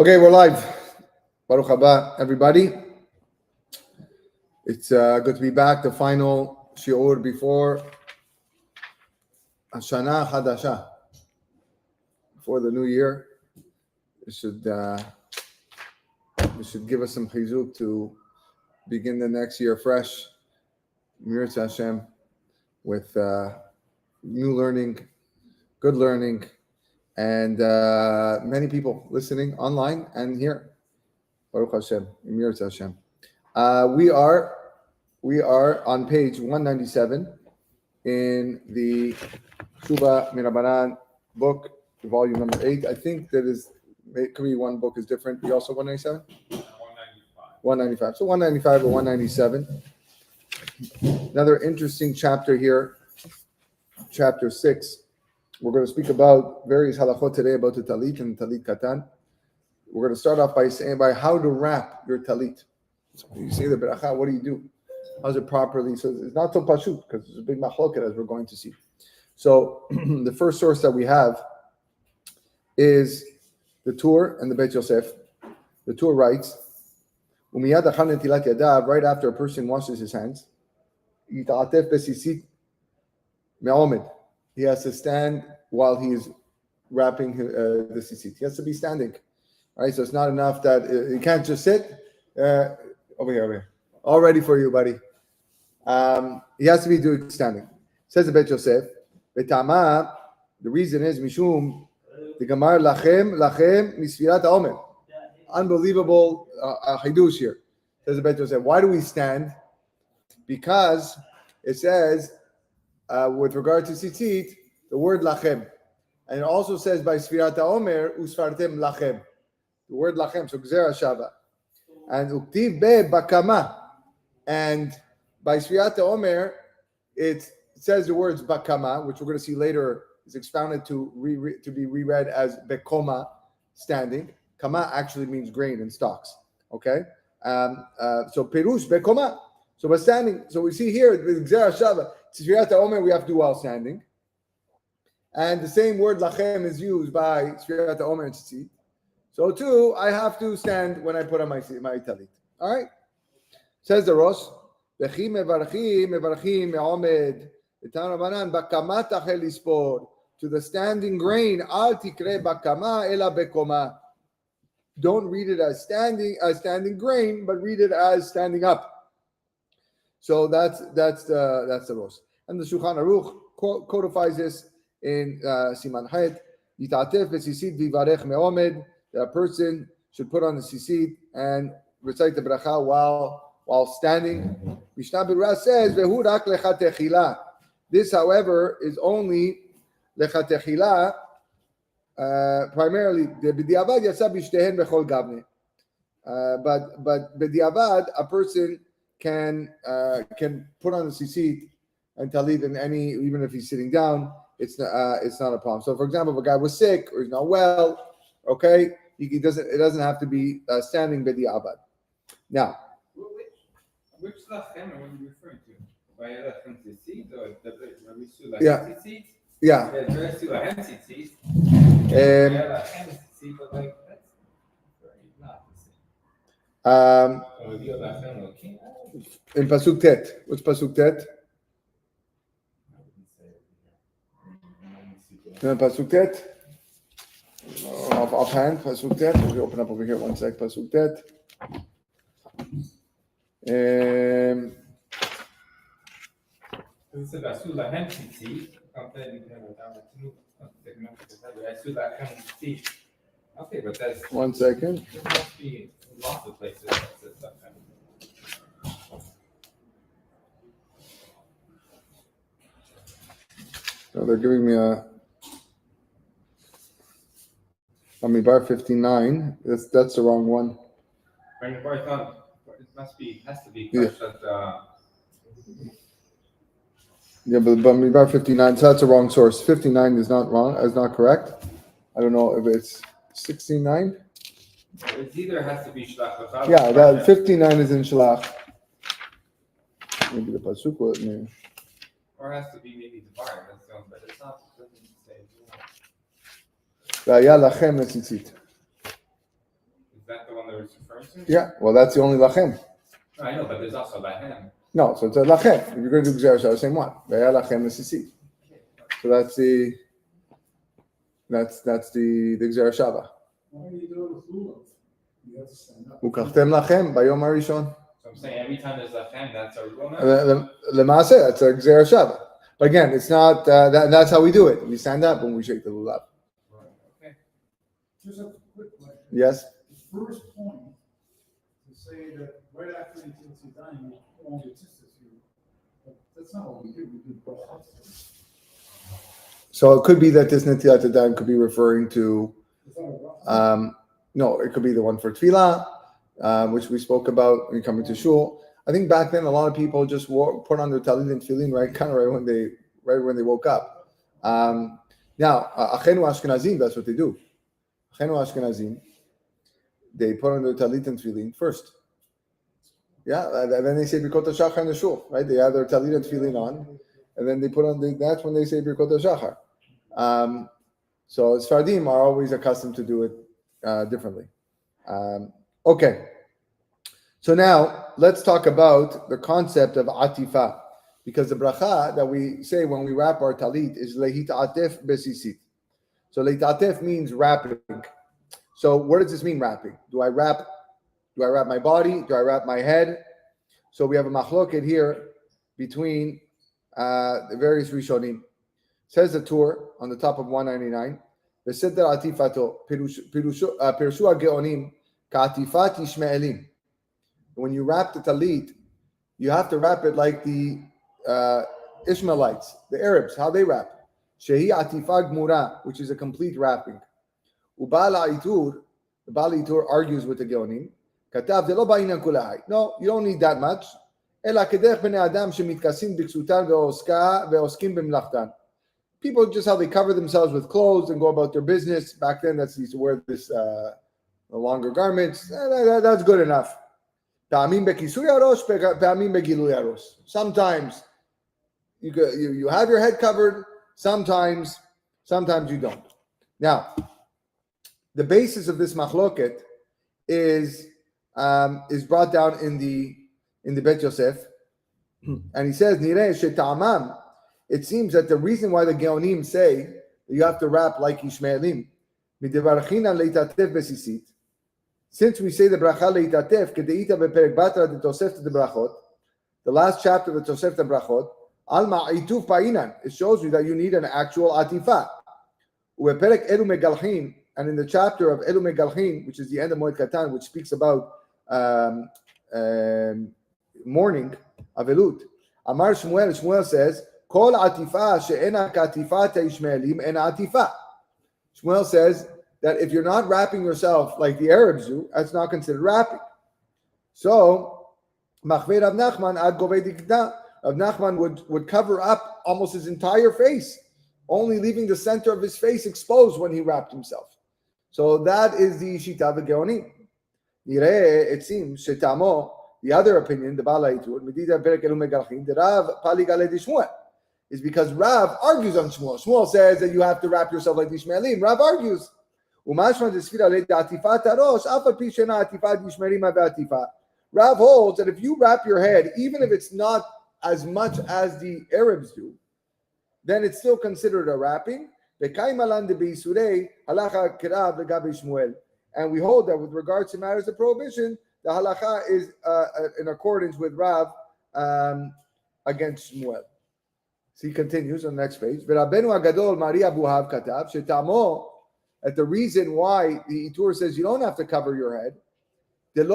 Okay, we're live. Baruch haba, everybody. It's good to be back. The final shiur before Hashana Hadasha, before the new year. It should give us some chizuk to begin the next year fresh. Mirz Hashem, with new learning, good learning, and many people listening online and here. Baruch Hashem, Mirz Hashem. We are on page 197 in the Shuba Mirabanan book, volume number 8. I think it could be one book is different. You also 197? 195. So 195 or 197. Another interesting chapter here, chapter 6. We're going to speak about various halachot today about the Talit and Talit Katan. We're going to start off by saying how to wrap your Talit. So you say the beracha, what do you do? How's it properly? So it's not so pashut because it's a big machloket as we're going to see. So the first source that we have is the Tur and the Beit Yosef. The Tur writes, right after a person washes his hands, he has to stand while he is wrapping the tzitzit. He has to be standing. All right, so it's not enough that you can't just sit. Over here. All ready for you, buddy. He has to be doing standing. Says the Beit Yosef, Betama, the reason is Mishum, the Gemar Lachem Misfirat HaOmer. Unbelievable Hidush here. Says the Beit Yosef, why do we stand? Because it says, with regard to tzitzit, the word Lachem. And it also says by Sfirat HaOmer, Usfartem Lachem. The word Lachem, so Gzera Shava. And uktiv be bakama, and by Sfirat HaOmer, it says the words bakama, which we're going to see later is expounded to be reread as bekoma, standing. Kama actually means grain and stalks. Okay, so perush bekoma. So we're standing. So we see here with Gzera Shava, Sfirat HaOmer, we have to do while standing, and the same word lachem is used by Sfirat HaOmer and tzitzit. So too, I have to stand when I put on my talit. All right? Says the Rosh, V'chi mevarchim me'omed, v'tan Rabbanan, bakamat achel lispor, to the standing grain, al tikre bakama ela bekoma. Don't read it as standing grain, but read it as standing up. So that's the Rosh. And the Shulchan Aruch codifies this in Siman Hayet, Yitatef v'tzitzit v'varech me'omed. A person should put on the tzitzit and recite the beracha while standing. Mishnah Berurah says, "Vehu rak lechatechila." This, however, is only lechatechila. Primarily, the b'diavad yasa b'shtehen bechol gavne. But b'diavad, a person can put on the tzitzit and talit in any, even if he's sitting down, it's not a problem. So, for example, if a guy was sick or he's not well. Okay, it doesn't have to be standing b'diavad. Now, which lachem are you referring to? By lachem tzitzit or the Ravisu lachem tzitzit? Yeah. The Ravisu lachem tzitzit. Lachem tzitzit, but like that's very not the same. In pasuk tet, what's pasuk tet? Pasuk tet. Offhand, pasuk tet. Let me open up over here one sec. Pasuk tet. Okay, but that's 1 second. There must be lots of places that says lachem. So they're giving me a Bamidbar 59. That's the wrong one. Bamidbar, I thought it has to be that. Yeah, but Bamidbar 59. So that's the wrong source. 59 is not wrong. Is not correct. I don't know if it's 69. It either has to be shlach. Yeah, that 59 is in shlach. Maybe the pasuk was maybe. Or it has to be maybe the bar. That's the only, but it's not. It doesn't say. V'aya lachem letzitzit. what it's referring to? Yeah, well, that's the only lachem. I know, but there's also lahem. No, so it's a lachem. If you're going to do gzera shava, same one. Ve'ya lachem tzitzit. So that's the gzera shava. Why do you do it with lulav? You have to stand up. Ukachtem lachem bayom harishon. So I'm saying every time there's lahem, that's a rula. Lemase, that's a gzera shava. But again, it's not. That's how we do it. We stand up when we shake the lulav. Okay. Just a quick question. Yes. The first point to say that right after you tzitzit done, you all your tzitzit, but that's not what we do. We do beracha. So it could be that this netilat yadayim could be referring to. Is that a beracha? No, it could be the one for tefillah, which we spoke about when coming to shul. I think back then a lot of people just put on their talit and tefillin right when they woke up. Now, achenu Ashkenazim, that's what they do. Achenu Ashkenazim, they put on their talit and tefillin first. Yeah, and then they say Birkot HaShachar in the shul, right? They have their talit and tefillin on, and then they put on. That's when they say Birkot HaShachar. So Sfardim are always accustomed to do it differently. Okay. So now let's talk about the concept of atifa, because the bracha that we say when we wrap our talit is lehit'atef besisit. So lehit'atef means wrapping. So what does this mean, wrapping? Do I wrap my body? Do I wrap my head? So we have a machloket here between the various rishonim. Says the Tur on the top of 199. V'seder atifato pirushu geonim ka'atifat Yishmaelim. When you wrap the talit, you have to wrap it like the Ishmaelites, the Arabs, how they wrap. Shehi atifag mura, which is a complete wrapping. Ubala itur, the Bala Itur argues with the Geonim. Katav de lo ba'inan kulahai. No, you don't need that much. Ela kedech bnei adam shemitkasim biksutan ve'oskim b'mlachtan. People just how they cover themselves with clothes and go about their business. Back then, that's used to wear this the longer garments. That's good enough. Sometimes you have your head covered. Sometimes you don't. Now, the basis of this machloket is brought down in the Bet Yosef, and he says, "Nireh she'ta'amam." It seems that the reason why the Geonim say that you have to wrap like Yishmaelim, midevarchinan leitatef besisit. Since we say the bracha leitatef, kedeita beperek batra de Tosefta de brachot, the last chapter of the Tosefta brachot, alma ituf pa'inan. It shows you that you need an actual atifa. Ubeperek elu megalchin, and in the chapter of elu megalchin, which is the end of Moed Katan, which speaks about mourning, avelut. Amar Shmuel says, Kol atifa she'ena ka'atifat ha'ishmaelim ena atifa. Shmuel says that if you're not wrapping yourself like the Arabs do, that's not considered wrapping. So, Machvei Rav Nachman ad govei dikda. Rav Nachman would cover up almost his entire face, only leaving the center of his face exposed when he wrapped himself. So that is the Shita v'Geonim. Nireh, it seems, Shetamo, the other opinion, the Bala Itur, Medida Perek Elu Megalchin, the Rav Pali Galei Shmuel, is because Rav argues on Shmuel. Shmuel says that you have to wrap yourself like the Ishmaelim. Rav argues. Rav holds that if you wrap your head, even if it's not as much as the Arabs do, then it's still considered a wrapping. And we hold that with regards to matters of prohibition, the halacha is in accordance with Rav against Shmuel. So he continues on the next page. That the reason why the Itur says you don't have to cover your head, because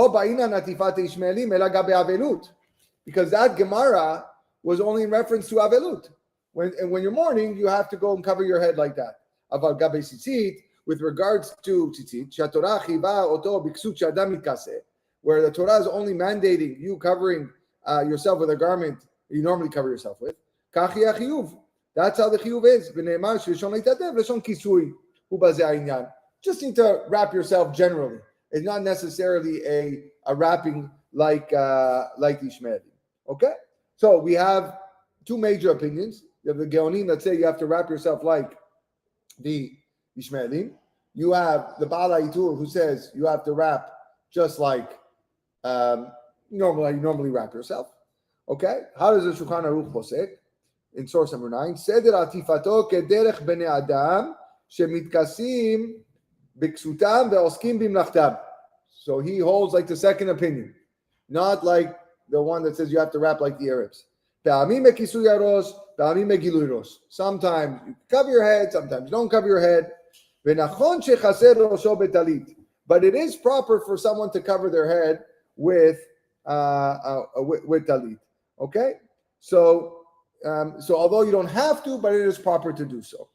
that Gemara was only in reference to Avelut. When you're mourning, you have to go and cover your head like that. Aval gabe tzitzit, with regards to tzitzit, where the Torah is only mandating you covering yourself with a garment you normally cover yourself with. That's how the chiyuv is. Just need to wrap yourself generally. It's not necessarily a wrapping like Ishmael. Okay? So we have two major opinions. You have the Geonim that say you have to wrap yourself like the Ishmaelim. You have the Bala Itur who says you have to wrap just like normally wrap yourself. Okay? How does the Shulchan Aruch posek? In source number 9, Seder atifato kederech bnei adam shemitkasim biksutam ve'oskim bimlachtam. So he holds like the second opinion, not like the one that says you have to wrap like the Arabs. Sometimes you cover your head, sometimes you don't cover your head. But it is proper for someone to cover their head with talit. Okay, so although you don't have to, but it is proper to do so.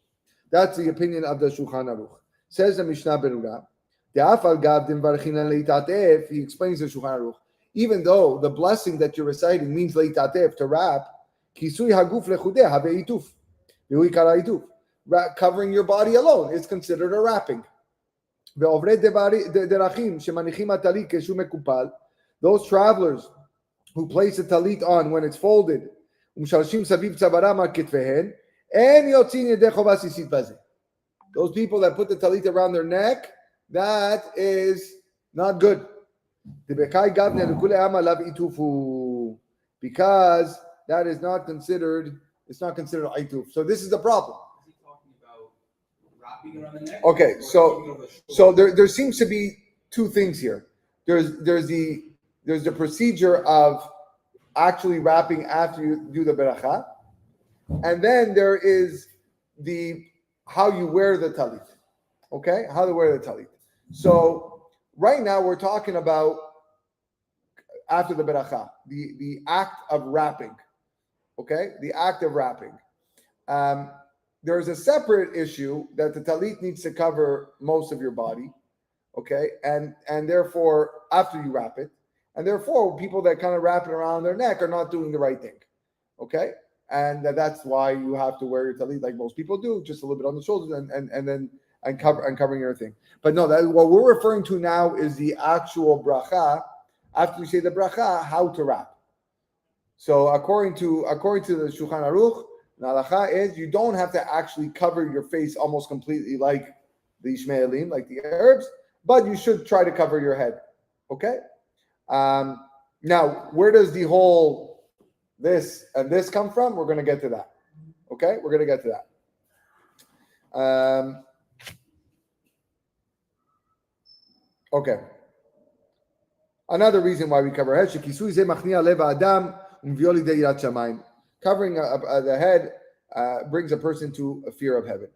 That's the opinion of the Shulchan Aruch. Says the Mishnah Berurah. He explains the Shulchan Aruch. Even though the blessing that you're reciting means leitatef, to wrap, kisui haguf lechudeh haveituf, covering your body alone is considered a wrapping. Those travelers who place a talit on when it's folded, those people that put the talit around their neck, that is not good. Because that is not considered, it's not considered aituf. So this is the problem. Is he talking about wrapping around the neck? Okay, so there seems to be two things here. There's the procedure of actually wrapping after you do the beracha, and then there is the how you wear the talit. Okay, how to wear the talit. So right now we're talking about after the beracha, the act of wrapping. Okay, the act of wrapping. There's a separate issue that the talit needs to cover most of your body. Okay, and therefore after you wrap it, and therefore people that kind of wrap it around their neck are not doing the right thing. Okay, and that's why you have to wear your talit like most people do, just a little bit on the shoulders and covering everything. But no, that what we're referring to now is the actual bracha. After you say the bracha, how to wrap. So according to the Shulchan Aruch, the halacha is you don't have to actually cover your face almost completely like the Ishmaelim, like the Arabs, but you should try to cover your head. Okay. Now, where does the whole this and this come from? We're going to get to that. Okay, we're going to get to that. Okay. Another reason why we cover head, covering the head brings a person to a fear of heaven.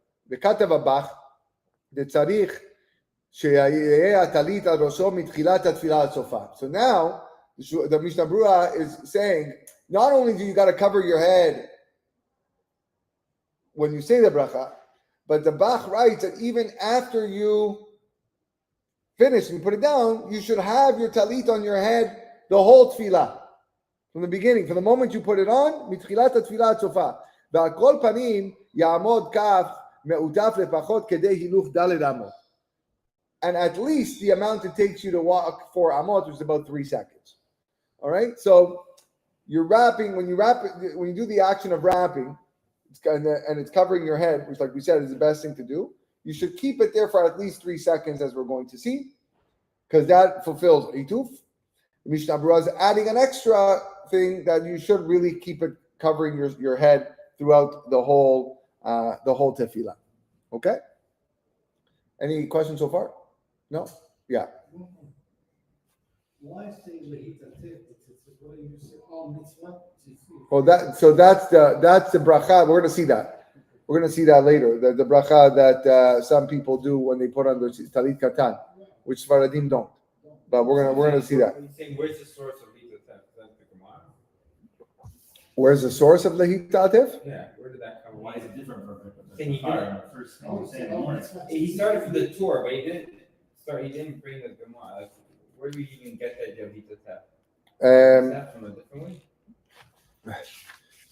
So now the Mishnah Berurah is saying, not only do you got to cover your head when you say the bracha, but the Bach writes that even after you finish and put it down, you should have your talit on your head the whole tefillah. From the beginning, from the moment you put it on, mitchilat tefillah ad sofa. Ve'al kol panim ya'amod kaf me'utaf lepachot kedei hiluch daled amot. And at least the amount it takes you to walk 4 amot is about 3 seconds. All right? So you're wrapping, when you do the action of wrapping, and it's covering your head, which like we said is the best thing to do, you should keep it there for at least 3 seconds, as we're going to see, because that fulfills ituf. Mishnah Berurah is adding an extra thing that you should really keep it covering your head throughout the whole tefillah. Okay? Any questions so far? No? Yeah. Why say leitatef? What do you say? Oh, mitzvah. Well, that's the bracha. We're going to see that. We're going to see that later. The bracha that some people do when they put on their talit katan, which Sfaradim don't. But we're going to see that. Saying, where's the source of leitatef? That's the Gemara. Where's the source of leitatef? Yeah, where did that come? Why is it different from Saying he didn't. first thing you say in the morning? He started from the tour, but he didn't bring the Gemara. Like, where do we even get the idea of leitatef? Is that from a different way?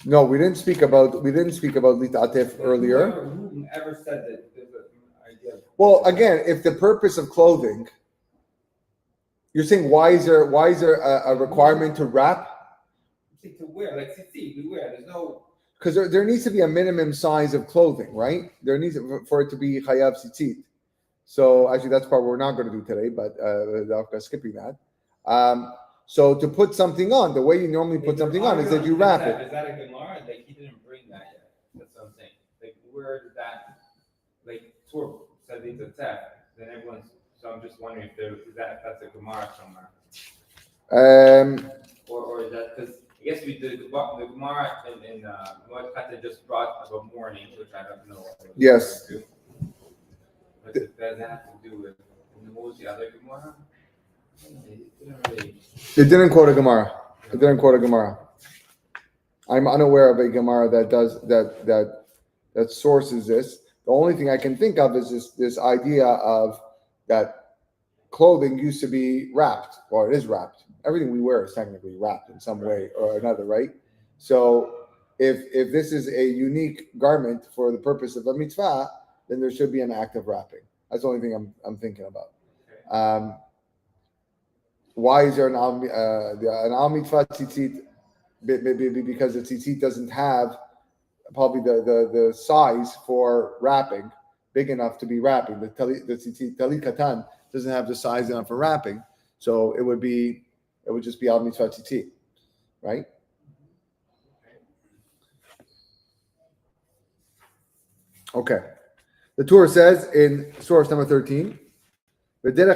No, we didn't speak about leitatef earlier. Whoever said that there's an idea? Well, again, if the purpose of clothing, you're saying why is there a requirement to wrap? To wear, like tzitzit, we wear. There's no. Because there needs to be a minimum size of clothing, right? There needs for it to be chayav tzitzit. So actually, that's part we're not going to do today, but skipping that. So to put something on, the way you normally put something on is that you wrap it. Is that a Gemara? Like he didn't bring that yet. That's what I'm saying. Like where did that? Like Tor said it's a tef. Then everyone's. So I'm just wondering if that's a Gemara somewhere. Or is that because I guess we did the Gemara in Moed Katan just brought about morning, which I don't know. Yes. But does that have to do with what was the other Gemara? It didn't quote a Gemara. It didn't quote a Gemara. I'm unaware of a Gemara that does that sources this. The only thing I can think of is this idea of that clothing used to be wrapped, or it is wrapped. Everything we wear is technically wrapped in some way or another, right? So if this is a unique garment for the purpose of a mitzvah, then there should be an act of wrapping. That's the only thing I'm thinking about. Why is there an al mitzvah tzitzit? Because the tzitzit doesn't have probably the size for wrapping, big enough to be wrapping. The tzitzit talit katan doesn't have the size enough for wrapping, so it would just be al mitzvah tzitzit, right? Okay. The Torah says in source number 13, you place 2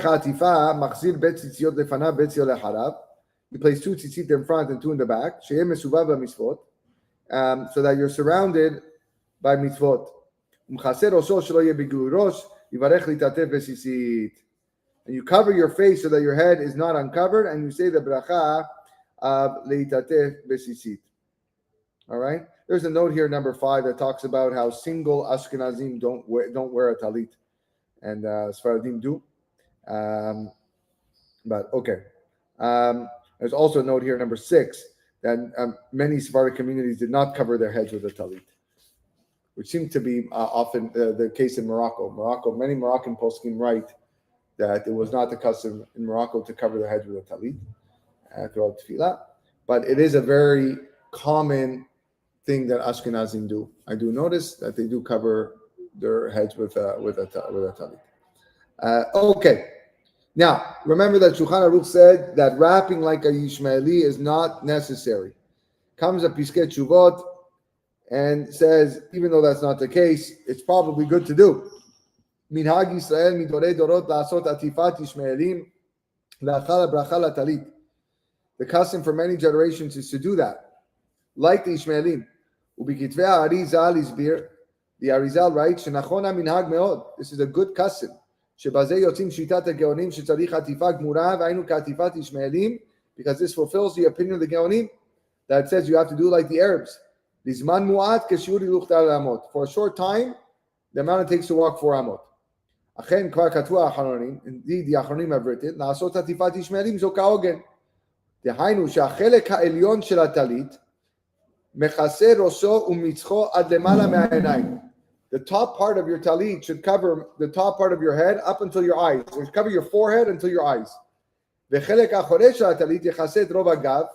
tzitzit in front and 2 in the back, so that you're surrounded by mitzvot. And you cover your face so that your head is not uncovered, and you say the beracha of leitatef besisit. All right. There's a note here, number 5, that talks about how single Ashkenazim don't wear a talit, and Sfaradim do. But okay. There's also a note here, number 6, that many Sephardic communities did not cover their heads with a talit, which seemed to be often the case in Morocco. Many Moroccan poskim write that it was not the custom in Morocco to cover their heads with a talit throughout tefillah, but it is a very common thing that Ashkenazim do. I do notice that they do cover their heads with a talit. Okay. Now, remember that Shulchan Aruch said that wrapping like a Yishmaeli is not necessary. Comes a Piskei Tshuvot and says, even though that's not the case, it's probably good to do. Minhag Yisrael midorei dorot la'asot atifat Yishmaelim la'achal beracha latalit. The custom for many generations is to do that, like the Yishmaelim. Ubikitvei Arizal isbir, the Arizal writes, Shenachona minhag meod. This is a good custom. Shebazei yotzim shitat hageonim shetzarich atifa gmura v'aynu ka'atifat Yishmaelim, because this fulfills the opinion of the Geonim that says you have to do like the Arabs. Lizman mu'at keshiur hiluch tal amot. For a short time, the amount it takes to walk 4 amot. Achen kvar katvu ha'achronim. Indeed, the achronim have written, la'asot atifat Yishmaelim zo ka'ogen. Dehainu she'achelek ha'elyon shel hatalit mechase roso u'mitzcho ad lemala me'a'enayim. The top part of your talit should cover the top part of your head up until your eyes. It should cover your forehead until your eyes. V'chelek ha'achorei shel hatalit yechase et rov hagav.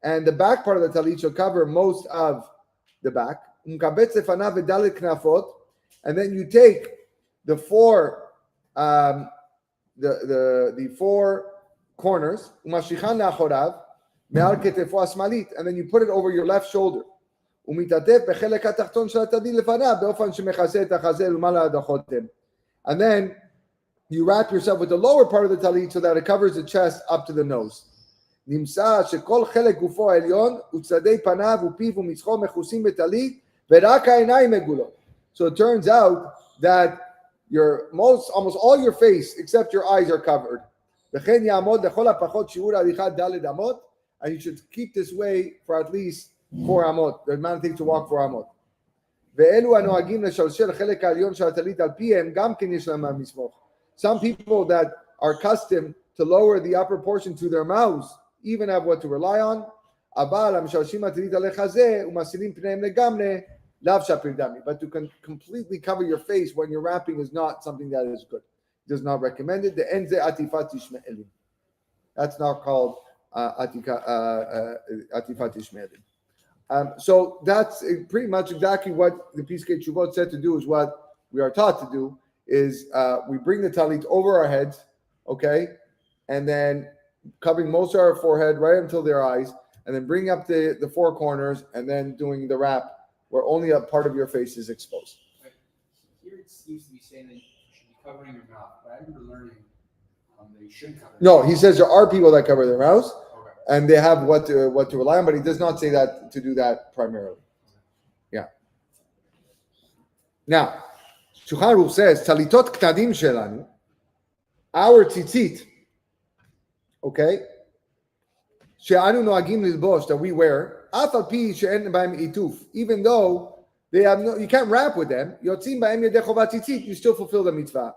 And the back part of the talit should cover most of the back. Umkabetz lefanav v'dalet knafot. And then you take the 4 corners, umashichan la'achorav, me'al ketefo asmalit, and then you put it over your left shoulder. Umitatef bechelek hatachton shel hatalit lefanav be'ofan shemechase et hachazeh u'mala adachotem. And then you wrap yourself with the lower part of the talit so that it covers the chest up to the nose. Nimsa shekol chelek gufo elyon utzadei panav upiv umitzcho mechusim betalit ve'rak ha'einayim megulot. So it turns out that almost all your face except your eyes are covered. And you should keep this way for at least 4 amot. The amount it takes to walk 4 amot. Some people that are accustomed to lower the upper portion to their mouths even have what to rely on. But to completely cover your face when you're wrapping is not something that is good. It does not recommend it. The enze atifat Yishmaelim. That's not called atifat Yishmaelim. So that's pretty much exactly what the Piskei Tshuvot said to do, is what we are taught to do. is we bring the talit over our heads, okay, and then covering most of our forehead right until their eyes, and then bring up the four corners, and then doing the wrap where only a part of your face is exposed. Here it seems to be saying that you should be covering your mouth, but I remember learning that you shouldn't cover. No, he says there are people that cover their mouths, Okay. and they have what to rely on, but he does not say that to do that primarily. Yeah. Now, Shulchan Aruch says, Talitot ktadim shelanu, our tzitzit, okay, she'anu noagim lilbosh, that we wear, af al pi she'en b'hem ituf, even though they have no, you can't wrap with them, yotzim b'hem yedei chovat tzitzit, you still fulfill the mitzvah.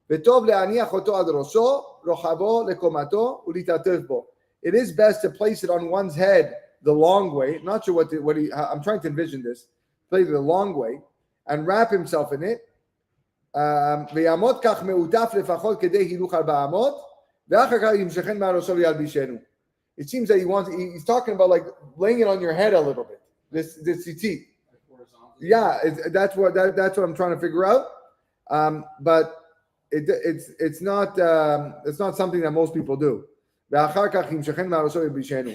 V'tov le'aniach oto ad rosho, rochavo lekomato, ulitatef bo. It is best to place it on one's head the long way. Not sure I'm trying to envision this. Place it the long way and wrap himself in it. ויעמוד כך מעוטף לפחות כדי הילוך 4 אמות, ואחר כך ימשכן מהראשו וילבישנו. It seems that he's talking about like laying it on your head a little bit. This tzitzit. Yeah, that's what I'm trying to figure out. But it's not something that most people do. ואחר כך ימשכן מהראשו וילבישנו.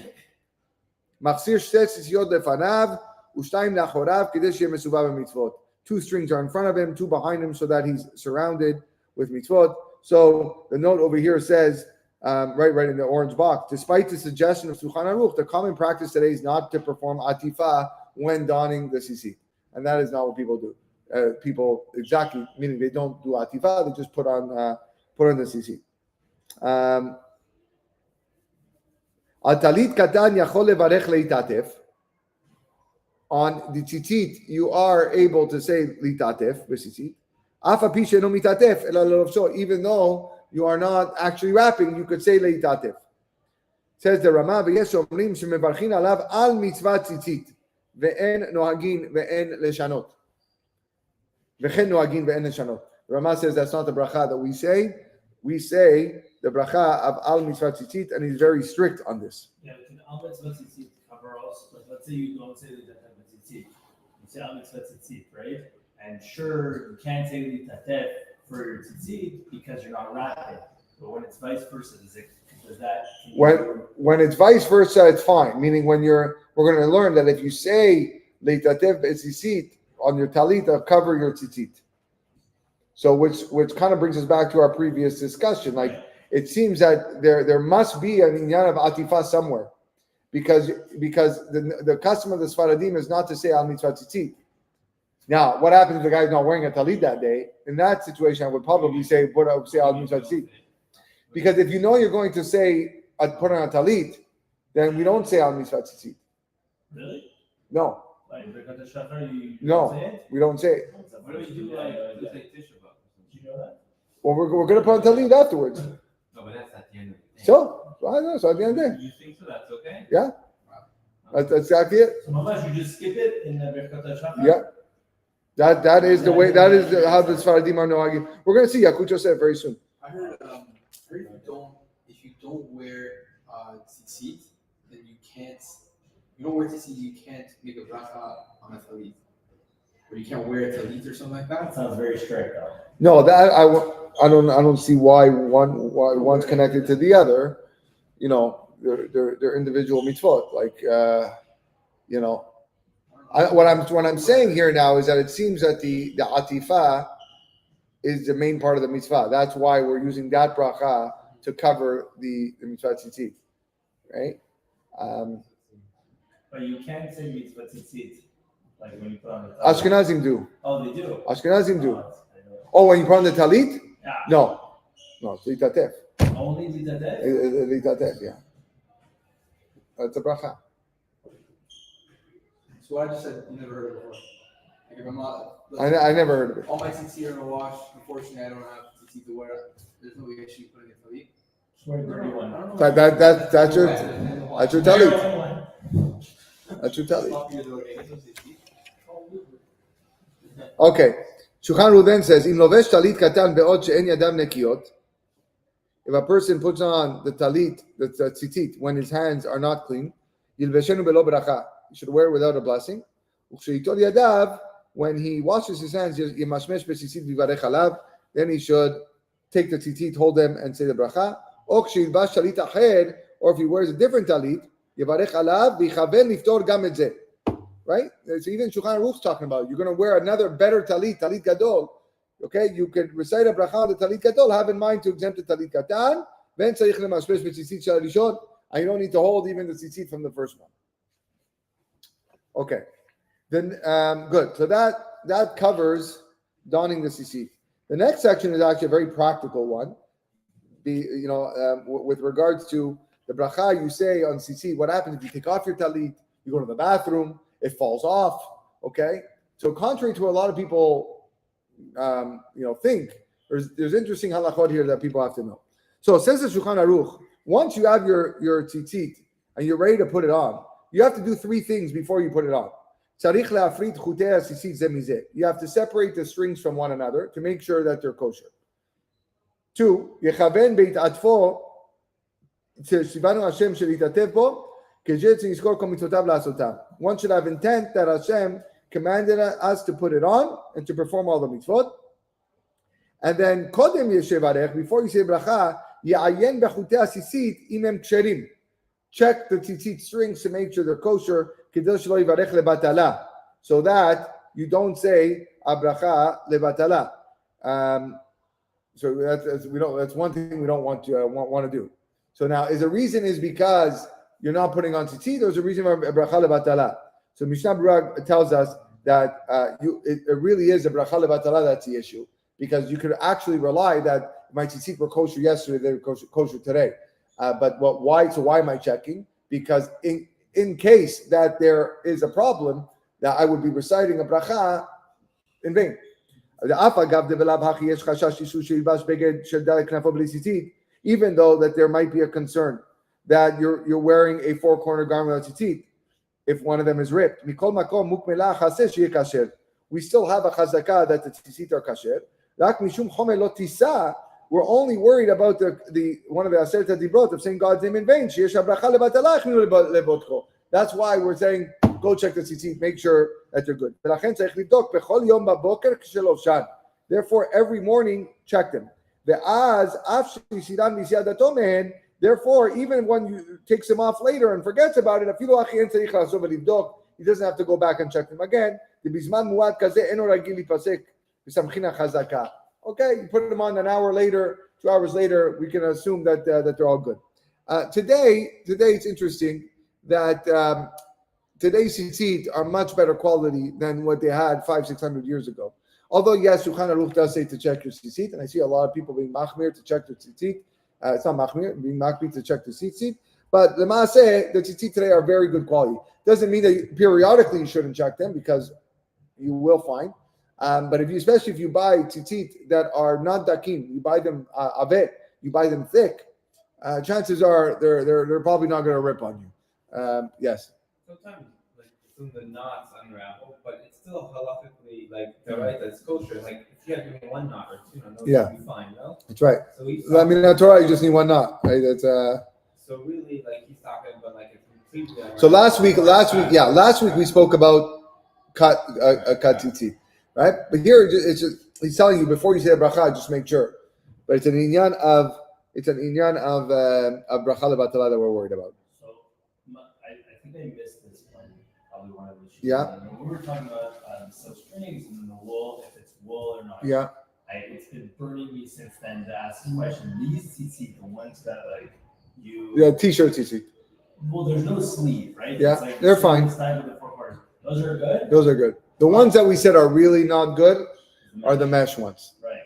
מחסיר 2 ציציות לפניו ו2 לאחוריו כדי שיהיה מסובב במצוות. 2 strings are in front of him, 2 behind him, so that he's surrounded with mitzvot. So the note over here says, right in the orange box, despite the suggestion of Shulchan Aruch, the common practice today is not to perform atifa when donning the tzitzit, and that is not what people do. Exactly, meaning they don't do atifa; they just put on the tzitzit. Al talit katan yachol levarech leitatef. On the tzitzit, you are able to say litatef b'tzitzit. Afa pi she'eno mitatef ela lelovsho. Even though you are not actually wrapping, you could say litatef. Says the Rama, v'yesh omrim shemevarchin alav al mitzvah tzitzit ve'en nohagin ve'en leshanot. Ve'chen nohagin ve'en leshanot. The Rama says that's not the beracha that we say. We say the beracha of al mitzvah tzitzit, and he's very strict on this. Yeah, but al mitzvah tzitzit cover also. Like, let's say you don't say litatef tzitzit, you say al mitzvah tzitzit, right? And sure, you can't say litatef for your tzitzit because you're not wrapping. But when it's vice versa, does that? When it's vice versa, it's fine. Meaning we're going to learn that if you say litatef tzitzit on your talit, cover your tzitzit. So which kind of brings us back to our previous discussion. Like it seems that there must be an inyan of atifa somewhere, because the custom of the Sfaradim is not to say al mitzvah tzitzit. Now, what happens if the guy's not wearing a talit that day? In that situation, I would probably say al mitzvah tzitzit, because if you know you're going to say put on a talit, then we don't say al mitzvah tzitzit. Really? No. Like beracha shachar, you No, don't say it? we don't say it. What do we do? Like Just like Tisha B'Av. did you know that? Well, we're going to put on talit afterwards. No, but that's at the end of the day. So I know. So at the end of the day, You think so? That's okay? yeah, that's exactly it. So mamash, you just skip it in the beracha shachar? Yeah. That is the way. That is how the Sfaradim are nohagim. We're going to see Yakut Yosef very soon. I heard if you don't wear tzitzit, then you don't wear tzitzit, you can't make a beracha on a talit. Or you can't wear a talit or something like That that. sounds very strict, though. No, that I don't see why one's connected to the other. You know, they're individual mitzvot. Like what I'm saying here now is that it seems that the atifa is the main part of the mitzvah. That's why we're using that bracha to cover the mitzvah tzitzit, right? But you can't say mitzvah tzitzit, like when you put on the talit. Ashkenazim do. Oh, they do? Ashkenazim do. I know. Oh, when you put on the talit? Yeah. No, it's litatef. Only litatef? Litatef, yeah. That's a bracha. So what I just said, you never heard it before. Like if I'm not, I never heard of it. all my tzitzit are in a wash. Unfortunately, I don't have tzitzit to wear. There's no issue putting a talit. Swear dirty one. I don't know. That's your talit. Dirty one. That's your talit. Stop you though, okay? There's no tzitzit. Okay. Shulchan Aruch then says, "Im lovesh talit katan be'od she'en yadam nekiot." If a person puts on the talit, the tzitzit, when his hands are not clean, yilveshenu belo beracha. He should wear it without a blessing. U'ksheitol yadav, when he washes his hands, yemashmesh b'tzitzit vivarech alav, then he should take the tzitzit, hold them, and say the bracha. Or if he wears a different talit, יברך עליו ויכוון לפתור גם את זה. Right? So even Shulchan Aruch's talking about it. You're going to wear another better talit gadol. Okay, you can recite a bracha on the talit gadol. Have in mind to exempt the talit katan. Then tzarich lemashbesh b'tzitzit shel harishon. And you don't need to hold even the tzitzit from the first one. Okay, then good. So that covers donning the tzitzit. The next section is actually a very practical one. With regards to the bracha, you say on tzitzit, what happens if you take off your talit, you go to the bathroom, it falls off. Okay, so contrary to what a lot of people, think, there's interesting halachot here that people have to know. So it says the Shulchan Aruch, once you have your tzitzit and you're ready to put it on, you have to do three things before you put it on. You have to separate the strings from one another to make sure that they're kosher. 2, one should have intent that Hashem commanded us to put it on and to perform all the mitzvot. And then before you say bracha, check the tzitzit strings to make sure they're kosher, so that you don't say bracha lebatala. So that's one thing we don't want to do. So now, the reason is because you're not putting on tzitzit, or is a reason for bracha lebatala? So Mishnah Berurah tells us that it really is a bracha lebatala that's the issue, because you could actually rely that my tzitzit were kosher yesterday, they were kosher today. But why? So why am I checking? Because in case that there is a problem, that I would be reciting a bracha in vain. Even though that there might be a concern that you're wearing a four-corner garment of tzitzit, if one of them is ripped. We still have a chazakah that the tzitzit are kasher. We're only worried about the one of the aseret dibrot of saying God's name in vain. That's why we're saying go check the tzitzit, make sure that they're good. Therefore, every morning check them. Therefore, even when you takes them off later and forgets about it, he doesn't have to go back and check them again. Okay, you put them on an hour later, 2 hours later, we can assume that they're all good. Today it's interesting that today's tzitzit are much better quality than what they had 500-600 years ago. Although, yes, Shulchan Aruch does say to check your tzitzit, and I see a lot of people being machmir to check their tzitzit. It's not machmir, being machmir to check the tzitzit. But the maaseh, the tzitzit today are very good quality. Doesn't mean that periodically you shouldn't check them, because you will find. But especially if you buy tzitzit that are not dakim, you buy them avet, you buy them thick, chances are they're probably not going to rip on you. Yes. Sometimes, some of the knots unravel, but it's still halakhically right. That's kosher. Like if you have even one knot or two knots, yeah, you'll be fine, no? That's right. So in Torah, you just need one knot, right? That's So really, he's talking about it's completely. So last week we spoke about kat tzitzit, right? But here it's just he's telling you before you say a bracha, just make sure. But it's an inyan of bracha lebatala that we're worried about. So I think I missed this one. Probably one of the issues. Yeah. When we were talking about silk strings and the wool, if it's wool or not. Yeah. It's been burning me since then to ask the question. These tzitzit, the ones that you. Yeah, t-shirt tzitzit. Well, there's no sleeve, right? Yeah, it's they're fine. With the four parts. Those are good. Those are good. The ones that we said are really not good are the mesh ones. Right.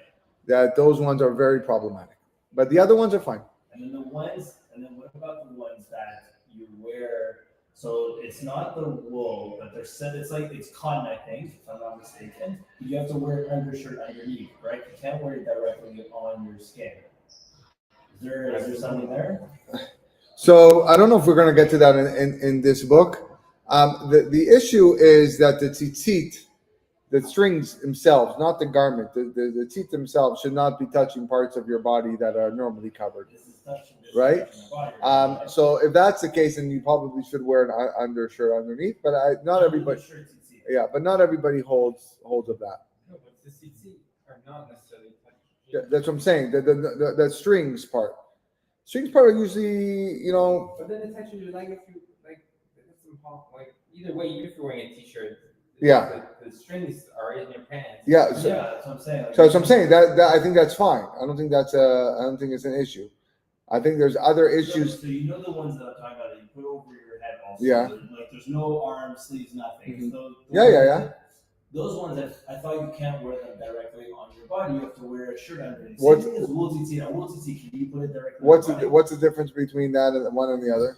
Those ones are very problematic. But the other ones are fine. And then what about the ones that you wear? So it's not the wool, but they're said it's cotton, I think, if I'm not mistaken. You have to wear an undershirt underneath, right? You can't wear it directly on your skin. Is there something there? So I don't know if we're going to get to that in this book. The issue is that the tzitzit, the strings themselves, not the garment, the tzitzit themselves should not be touching parts of your body that are normally covered. Right? So if that's the case, then you probably should wear an undershirt underneath. But not everybody. Yeah, but not everybody holds of that. No, but the tzitzit are not necessarily That's what I'm saying. The strings part. Strings part are usually, But then it's actually like if you like either way, even if you're wearing a t-shirt, Yeah. the strings are in your pants. Yeah. Yeah, that's what I'm saying. Like, So that's what I'm saying. That I think that's fine. I don't think it's an issue. I think there's other issues. So you know the ones that I'm talking about that you put over your head also. Yeah. Like there's no arms, sleeves, nothing. Mhm. So Yeah. Those ones that I thought you can't wear them directly on your body. You have to wear a shirt underneath. What's- Same thing as wool tzitzit. A wool tzitzit, can you put it directly What's on your body? what's the difference between that and one and the other?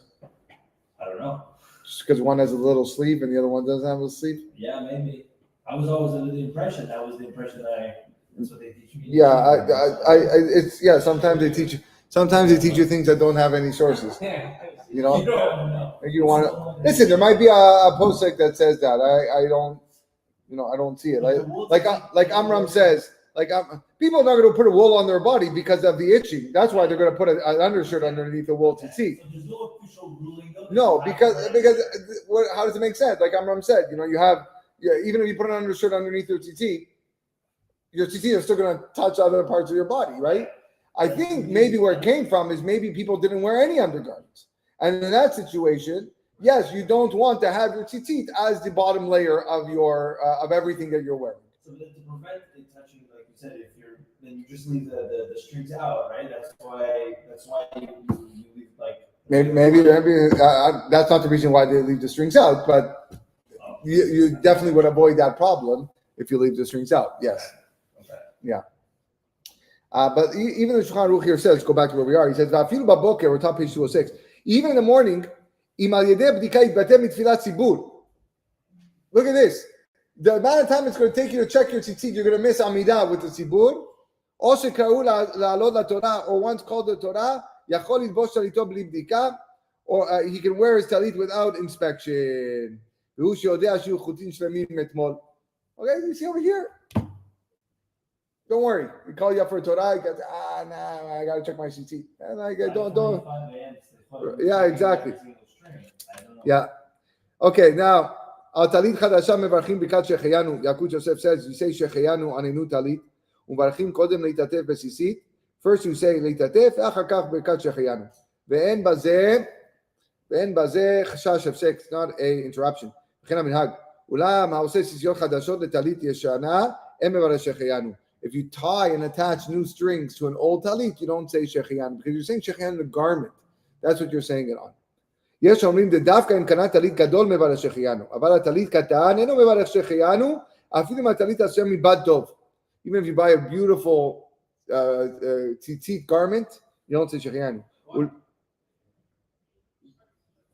I don't know. Just because one has a little sleeve and the other one doesn't have a sleeve? Yeah, maybe. I was always under the impression that's what they teach me. Yeah, it's Sometimes they teach you things that don't have any sources. You know, You don't know. Like you want to listen. There might be a posting that says that. I don't see it. Like Amram says, people are not going to put a wool on their body because of the itching. That's why they're going to put an undershirt underneath the wool tzitzit. So there's no official ruling though. No, because how does it make sense? Like Amram said, you have even if you put an undershirt underneath your tzitzit is still going to touch other parts of your body, right? I think maybe where it came from is maybe people didn't wear any undergarments, and in that situation, yes, you don't want to have your tzitzit as the bottom layer of your of everything that you're wearing. So then to prevent it touching, like you said, then you just leave the strings out, right? That's why you leave like. Maybe that's not the reason why they leave the strings out, but you definitely would avoid that problem if you leave the strings out. Yes. Okay. Yeah. But even the Shulchan Aruch here says, go back to where we are. He says, "Va'afilu baboker," we're top page 206. Even in the morning, im al yedei bdika yitbateh mitfilat tzibur. Look at this. The amount of time it's going to take you to check your tzitzit, you're going to miss amidah with the tzibur. או שקראו לעלות לתורה, or once called the Torah, יכול ללבוש טליתו בלי בדיקה, or he can wear his talit without inspection. והוא שיודע שיהיו חוטים שלמים מאתמול. Okay, you see over here? Don't worry. We call you up for a Torah. You got I got to check my tzitzit. And don't. Yeah, exactly. Yeah. Okay, now, al talit chadasha mevarchim bikat shecheyanu. Yakut Yosef says, you say shecheyanu on a new talit. Uvarchim kodem leitatef besisit. First you say leitatef, achar kach bikat shecheyanu. Ve'en bazeh chashash hefsek. It's not a interruption. V'chen ha-minhag. Ulam ha'oseh sisiyot chadashot letalit yeshana, em mevarech shecheyanu. If you tie and attach new strings to an old talit, you don't say shecheyanu, because you're saying shecheyanu the garment. That's what you're saying it on. יש אומרים דווקא אם קנה טלית גדול מברך שהחיינו, אבל הטלית קטן אינו מברך שהחיינו, אפילו אם הטלית עשוי מבד טוב. Even if you buy a beautiful tzitzit garment, you don't say שהחיינו.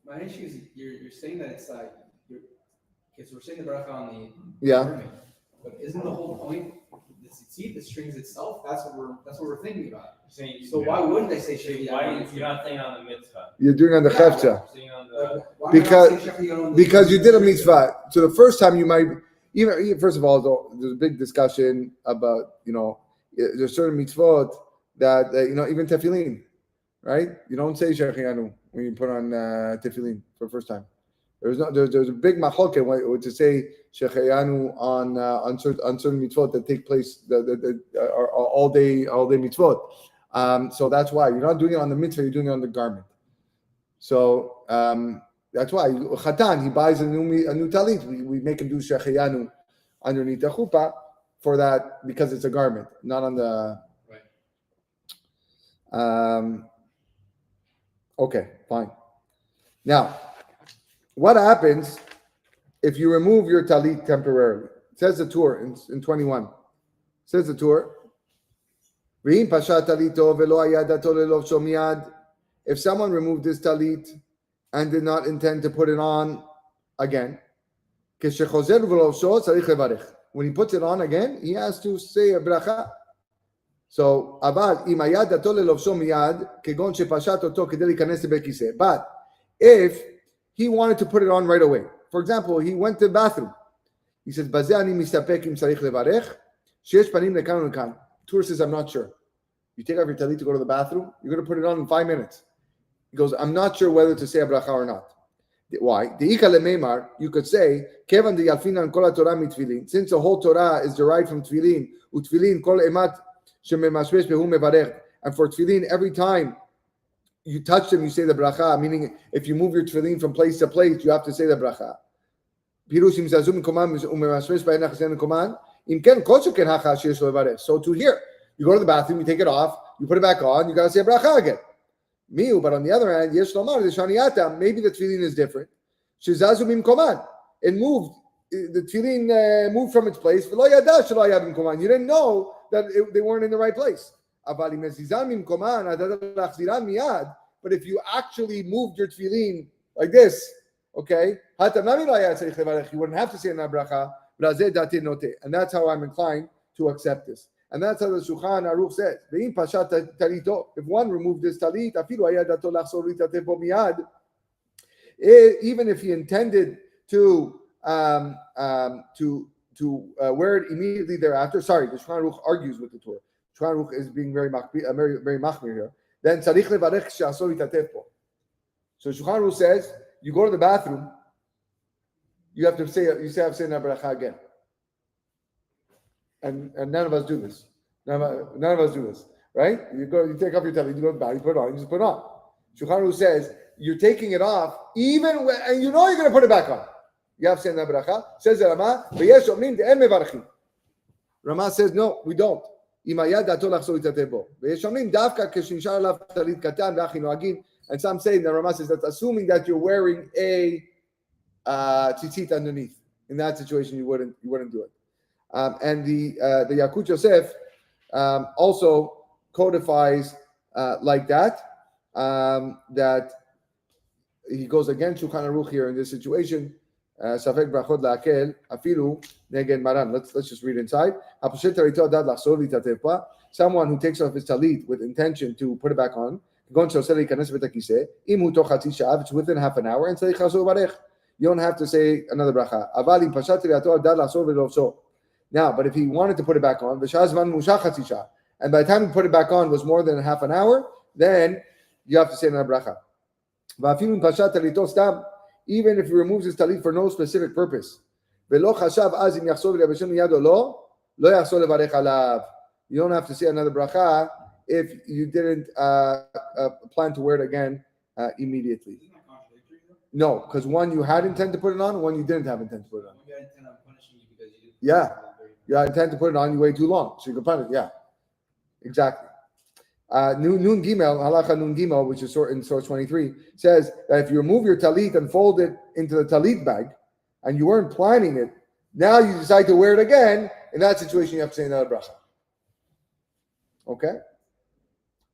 My issue is you're saying that it's like because we're saying the beracha on the garment, but isn't the whole point the tzitzit, the strings itself? That's what we're thinking about. So why wouldn't they say shehiyanu? Why you're not saying on the mitzvah? You're doing on the chefcha. Saying on the Because you did a mitzvah. So the first time you might, even first of all, there's a big discussion about, there's certain mitzvot that, even tefillin, right? You don't say shehiyanu when you put on tefillin for the first time. There's a big machlokes to say shehiyanu on certain mitzvot that take place that are all day mitzvot. So that's why you're not doing it on the mitzvah, you're doing it on the garment. So that's why Chatan, he buys a new talit. We make him do shehiyanu underneath the chuppah for that because it's a garment, not on the. Right. Okay, fine. Now, what happens if you remove your talit temporarily? It says the Torah in 21. It says the Torah. If someone removed this talit and did not intend to put it on again, when he puts it on again, he has to say a beracha. So, but if he wanted to put it on right away, for example, he went to the bathroom, he says, Torah says, I'm not sure. You take off your talit to go to the bathroom, you're going to put it on in 5 minutes. He goes, I'm not sure whether to say a beracha or not. Why? You could say, since the whole Torah is derived from tefillin, And for tefillin, every time you touch them, you say the beracha. Meaning, if you move your tefillin from place to place, you have to say the beracha. So to here, you go to the bathroom, you take it off, you put it back on, you got to say a beracha again. But on the other hand, maybe the tefillin is different. It moved. The tefillin moved from its place. You didn't know that they weren't in the right place. But if you actually moved your tefillin like this, okay, you wouldn't have to say na bracha. And that's how I'm inclined to accept this. And that's how the Shulchan Aruch says. If one removed this talit, even if he intended to wear it immediately thereafter. Sorry, the Shulchan Aruch argues with the Torah. Shulchan Aruch is being very machmir here. Then tzarich levarech she'asor litatef bo. So Shulchan Aruch says, you go to the bathroom, you have to say na bracha again. And none of us do this. None of us do this, right? You take off your talit, you go to the bathroom, you put it on, you just put it on. Shulchan Aruch says you're taking it off even when, and you know you're going to put it back on. You have to say na bracha. Says the Rama, v'yesh omrim de'en mevarchim. Rama says no, we don't. And some say the Rama says that's assuming that you're wearing a tzitzit underneath. In that situation, you wouldn't do it. And the Yakut Yosef also codifies like that. That he goes against Shulchan Aruch here in this situation. Safek brachot la'akel afilu negen maran. Let's just read inside. Someone who takes off his talit with intention to put it back on. It's within half an hour, and you don't have to say another bracha. Now, but if he wanted to put it back on, and by the time he put it back on was more than half an hour, then you have to say another bracha. Even if he removes his talit for no specific purpose. You don't have to say another bracha if you didn't plan to wear it again immediately. Isn't that contradictory though? No, because one you had intent to put it on, and one you didn't have intent to put it on. You had intent on punishing you because you didn't. Yeah. You had intent to put it on, you wait too long, so you can punish it. Yeah, exactly. Nun Gimel, Halacha Nun Gimel, which is in source 23, says that if you remove your talit and fold it into the talit bag, and you weren't planning it, now you decide to wear it again. In that situation, you have to say another bracha. Okay.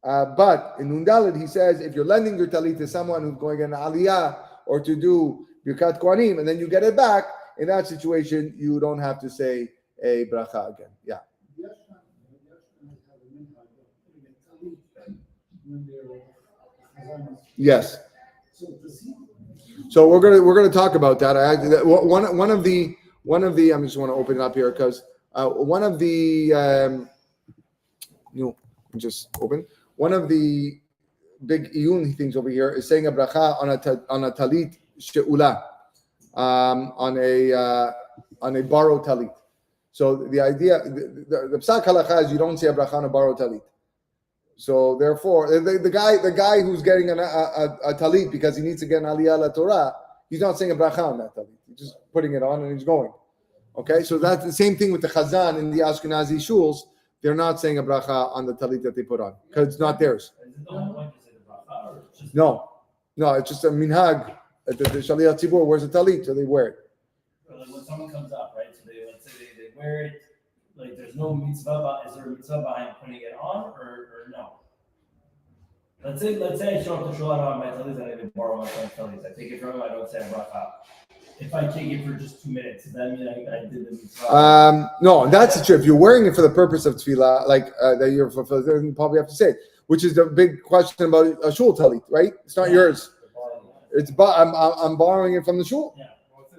But in Nun Dalet, he says if you're lending your talit to someone who's going on aliyah or to do birkat kohanim, and then you get it back, in that situation, you don't have to say a bracha again. Yeah. Yes. So we're gonna talk about that. One of the I just want to open it up here because one of the big iyun things over here is saying a bracha on a talit she'ula, on a borrowed talit. So the idea, the psak halacha is you don't say a bracha on a borrowed talit. So therefore, the guy who's getting a talit because he needs to get an aliyah la Torah, he's not saying a bracha on that talit. He's just putting it on and he's going. Okay, so that's the same thing with the chazan in the Ashkenazi shuls. They're not saying a bracha on the talit that they put on because it's not theirs. No, it's just a minhag. The Shaliach Tzibur wears a talit, so they wear it. Like when someone comes up, right? So let's say they wear it. Like there's no mitzvah. Is there a mitzvah behind putting it on or no? Let's say I show up to shul on my talit and I didn't borrow my friend's talit. I take it from him. I don't say a bracha. If I take it for just 2 minutes, does that mean I did the mitzvah? No, that's true. If you're wearing it for the purpose of tefillah, like that you're fulfilled, then you probably have to say it. Which is the big question about a shul talit, right? It's not yours. I'm borrowing it from the shul,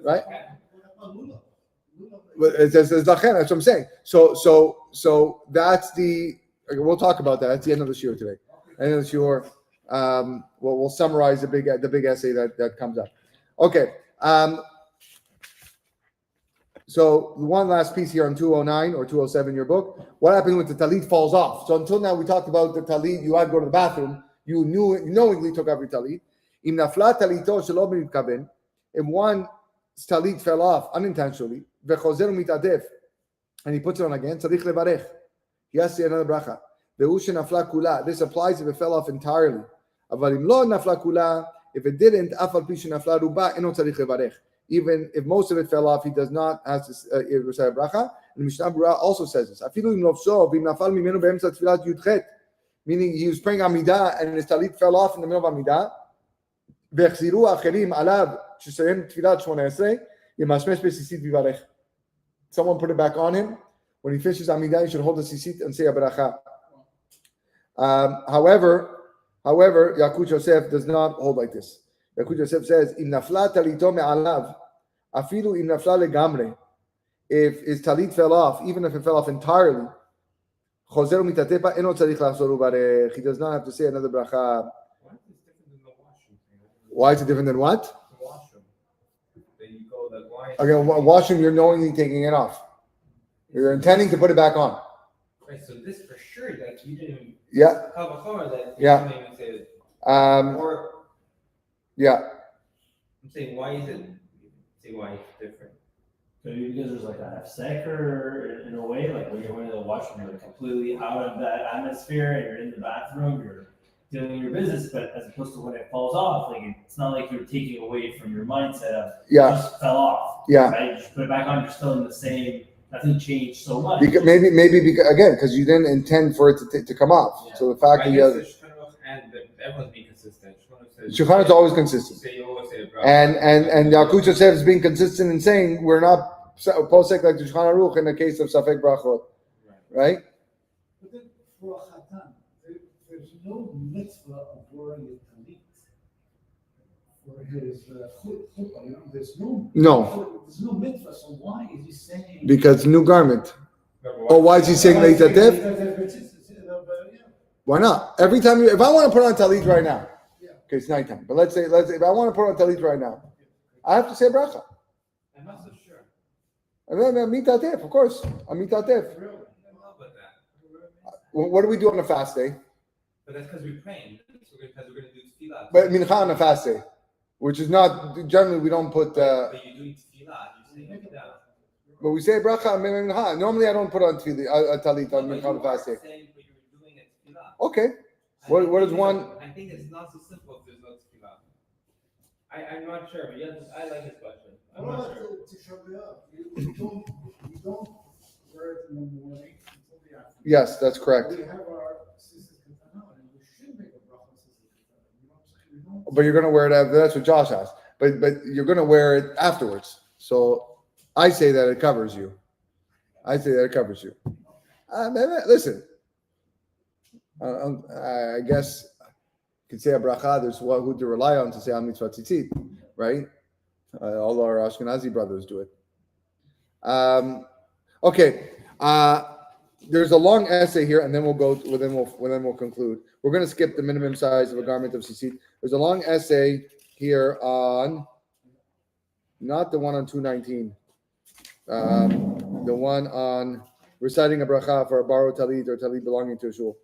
right? But it says lachen. That's what I'm saying. So that's the. We'll talk about that. That's the end of the shiur today. End of the shiur. We'll summarize the big essay that comes up. Okay. So one last piece here on 209 or 207 in your book. What happens when the talit falls off? So until now we talked about the talit. You had to go to the bathroom. You knowingly took off your talit. Im nafla talito shelo b'mitkaven. If one talit fell off unintentionally, vechozer mitadef, and he puts it on again, tzarich levarech. He has to say another beracha. Ve'u shenafla kula. This applies if it fell off entirely. Aval im lo nafla kula. If it didn't, afal pi shenafla ruba, eno tzarich levarech. Even if most of it fell off, he does not have to recite a bracha. And the Mishnah Berurah also says this. Afilu im lofso v'im nafal mimenu be'emtza tfilat yudchet. Meaning he was praying Amidah and his talit fell off in the middle of Amidah. Ve'chziru acherim alav shesayem tfilat 18 yemashmesh be'sisit v'varech. Someone put it back on him. When he finishes Amidah, he should hold the sisit and say a beracha. However, Yakut Yosef does not hold like this. Yakut Yosef says, "Im nafla talito me'alav, afilu im nafla legamre." If his talit fell off, even if it fell off entirely, chozer mitatepa eno tzarich lachzor uvarech. He does not have to say another bracha. Why is it different than what? The washroom. Then you go the wine. Again, washing, you're knowingly taking it off. You're intending to put it back on. Right, so this for sure, like you didn't. Yeah. Kavachor that Yeah. you didn't even say it. Or yeah. I'm saying why is it? Say why it's different. Maybe because there's like a sector in a way, like when you're going to the washroom, you're like completely out of that atmosphere and you're in the bathroom, you're doing your business, but as opposed to when it falls off, like it's not like you're taking away from your mindset of it just fell off. Yeah. Right? You just put it back on, you're still in the same, nothing changed so much. Because maybe because you didn't intend for it to come off. Yeah. So the fact that you have And everyone's being consistent. Shulchan is always consistent. You always say And Yakut Yosef is being consistent in saying we're not posek like the Shulchan Aruch in the case of Safek Brachot, right? But then for a chatan, there's no mitzvah of wearing a talit for his chuppah. There's no mitzvah. So why is he saying? Because new garment. Oh, why is he saying Leitatef? Why not? Every time if I want to put on talit right now, okay, it's nighttime. But let's say if I want to put on talit right now, I have to say bracha. I'm not so sure. And then mitatef, of course. Mitatef. I don't know about that. What do we do on a fast day? But that's because we're praying. Because we're going to do tefillah. But mincha on a fast day, which is not generally we don't put. But you're doing tefillah. You're saying tefillah. But we say bracha and mincha. Normally, I don't put on talit on mincha on a fast day. Okay. What is one? I think it's not so simple if there's no tefillah. I'm not sure, but yes, I like this question. I'm not sure. To show it up, you don't wear it in the morning until the afternoon. Yes, that's correct. We have our sisters katana, and we should make a bracha sisters katana. You know what I'm saying? We don't. But you're gonna wear it. That's what Josh asked. But you're gonna wear it afterwards. So I say that it covers you. Listen. I guess you could say a bracha. There's who to rely on to say a mitzvah tzitzit, right? All our Ashkenazi brothers do it. Okay. There's a long essay here, and then we'll conclude. We're going to skip the minimum size of a garment of tzitzit. There's a long essay here on, not the one on 219, the one on reciting a bracha for a borrowed talit or talit belonging to a shul.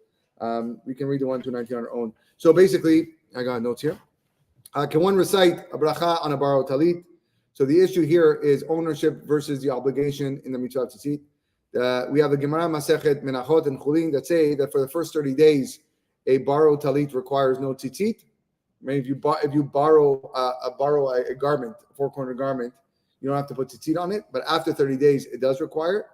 We can read the 1 to 19 on our own. So basically, I got notes here. Can one recite a bracha on a borrowed talit? So the issue here is ownership versus the obligation in the mitzvah tzitzit. We have the Gemara Masechet Menachot and Chulin that say that for the first 30 days, a borrowed talit requires no tzitzit. I mean, if you borrow a garment, a four-corner garment, you don't have to put tzitzit on it. But after 30 days, it does require,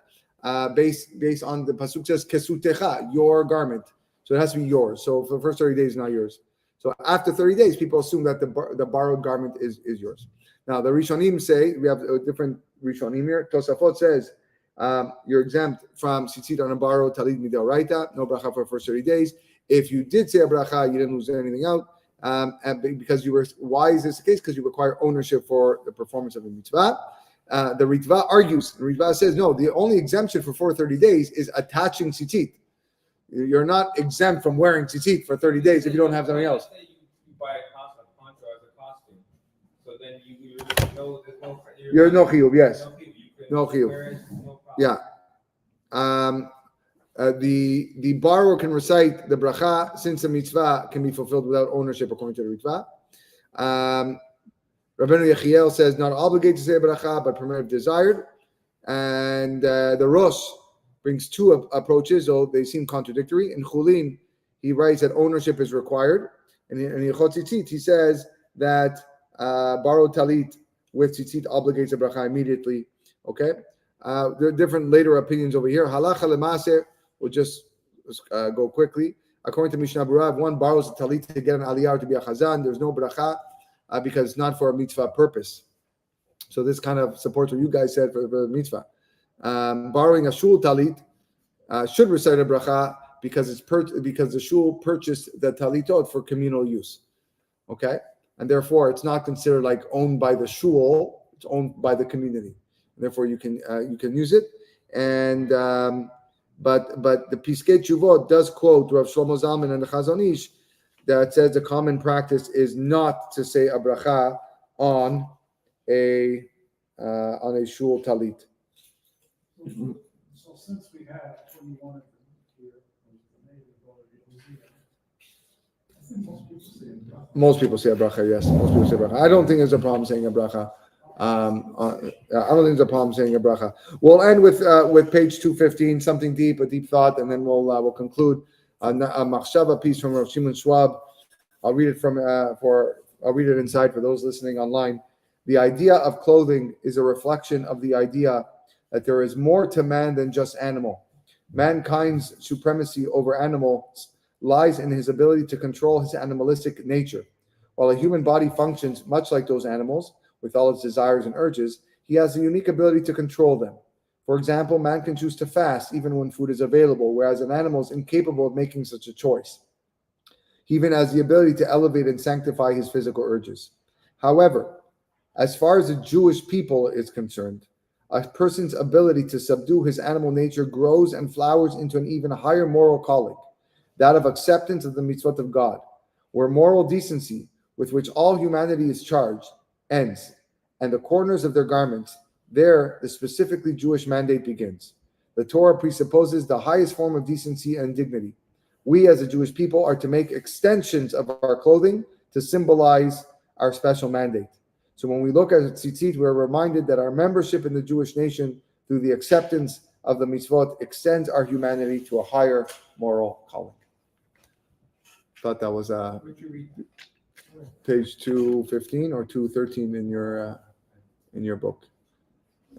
based on the pasuk says kesutecha, your garment. So it has to be yours. So for the first 30 days, not yours. So after 30 days, people assume that the borrowed garment is yours. Now the Rishonim say, we have a different Rishonim here. Tosafot says, you're exempt from tzitzit on a borrowed talit midoraita, no bracha for the first 30 days. If you did say a bracha, you didn't lose anything out. And because why is this the case? Because you require ownership for the performance of the mitzvah. The Ritva argues, the Ritva says, no, the only exemption for 30 days is attaching tzitzit. You're not exempt from wearing tzitzit for 30 days if you don't have something else. You buy a poncho as a costume, so then there's no You're no chiyuv, yes. You can No chiyuv. Where is no problem. Yeah. The borrower can recite the beracha since the mitzvah can be fulfilled without ownership according to the mitzvah. Rabbeinu Yechiel says not obligated to say beracha, but permitted if desired. And the Rosh brings two approaches, though they seem contradictory. In Chulin, he writes that ownership is required. And in Yechot Tzitzit, he says that borrowed talit with tzitzit obligates a beracha immediately. Okay? There are different later opinions over here. Halacha lemase, we'll just go quickly. According to Mishnah Berurah, if one borrows a talit to get an aliyah to be a chazan, there's no beracha because it's not for a mitzvah purpose. So this kind of supports what you guys said for the mitzvah. Borrowing a shul talit should recite a bracha because because the shul purchased the talitot for communal use. Okay, and therefore it's not considered like owned by the shul; it's owned by the community. And therefore, you can use it. And but the Piskei Teshuvot does quote Rav Shlomo Zalman and the Chazon Ish that says the common practice is not to say a bracha on a shul talit. So since we have 21 here, I think most people say a bracha. Most people say a bracha, yes. Most people say a bracha. I don't think there's a problem saying a bracha. I don't think there's a problem saying a bracha. We'll end with page 215, something deep, a deep thought, and then we'll conclude. A machshava piece from Rav Shimon Schwab. I'll read it I'll read it inside for those listening online. The idea of clothing is a reflection of the idea that there is more to man than just animal. Mankind's supremacy over animals lies in his ability to control his animalistic nature. While a human body functions much like those animals, with all its desires and urges, he has a unique ability to control them. For example, man can choose to fast even when food is available, whereas an animal is incapable of making such a choice. He even has the ability to elevate and sanctify his physical urges. However, as far as the Jewish people is concerned, a person's ability to subdue his animal nature grows and flowers into an even higher moral calling, that of acceptance of the mitzvot of God, where moral decency, with which all humanity is charged, ends, and the corners of their garments, there the specifically Jewish mandate begins. The Torah presupposes the highest form of decency and dignity. We as a Jewish people are to make extensions of our clothing to symbolize our special mandate. So when we look at tzitzit, we're reminded that our membership in the Jewish nation through the acceptance of the mitzvot extends our humanity to a higher moral calling. Thought that was page 215 or 213 in your book.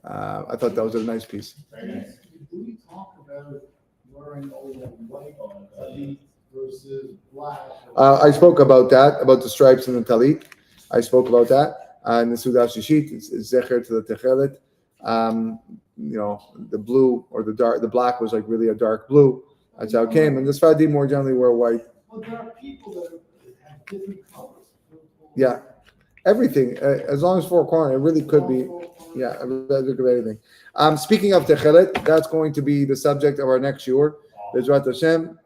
I thought that was a nice piece. Very nice. Do we talk about wearing all white talit versus black? I spoke about that, about the stripes in the talit. I spoke about that. And the Sudah Shishit is zecher to the techelet. The blue or the black was like really a dark blue. That's how it came. And the Sfaradim more generally wear white. Well, there are people that have different colors. Yeah, everything. As long as four corner, it really could be. Yeah, it could be anything. Speaking of techelet, that's going to be the subject of our next shiur. Bezrat Hashem.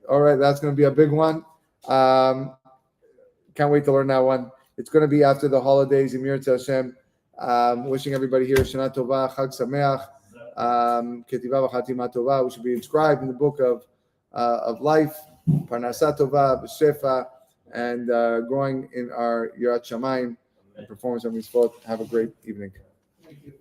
All right, that's going to be a big one. Can't wait to learn that one. It's going to be after the holidays. Emir Hashem. Wishing everybody here Shana Tova, Chag Sameach, Ketiva v'Chatima Tova. We should be inscribed in the book of life, Parnasa Tova, B'Shefa, and growing in our Yirat Shamayim and performance of mitzvot. Have a great evening. Thank you.